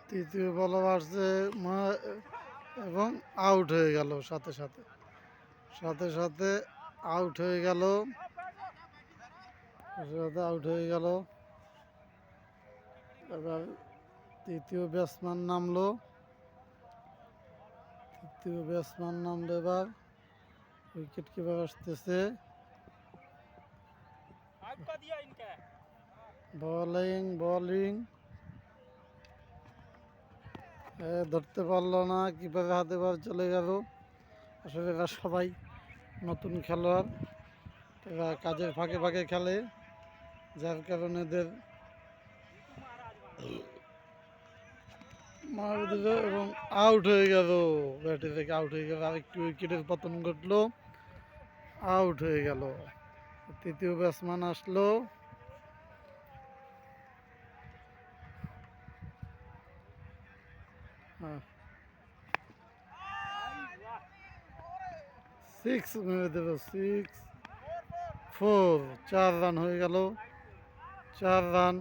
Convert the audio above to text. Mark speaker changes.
Speaker 1: তৃতীয় বলে আসছে এবং আউট হয়ে গেল সাথে সাথে সাথে আউট হয়ে গেল আউট হয়ে গেল। এবার তৃতীয় ব্যাটসম্যান নামলো এবার উইকেট কিপার আসতেছে। বোলিং ধরতে পারলো না, কিপারের হাতে বার চলে গেল। আসলে এরা সবাই নতুন খেলোয়াড়, এরা কাজের ফাঁকে ফাঁকে খেলে, যার কারণে এদের মার দিল এবং আউট হয়ে গেল। ব্যাটে থেকে আউট হয়ে গেল, আরেকটি উইকেটের পতন ঘটলো, আউট হয়ে গেল। তৃতীয় ব্যাটসম্যান আসলো। সিক্স মেরে দিল, 6-4, 4 রান হয়ে গেল, 4 রান।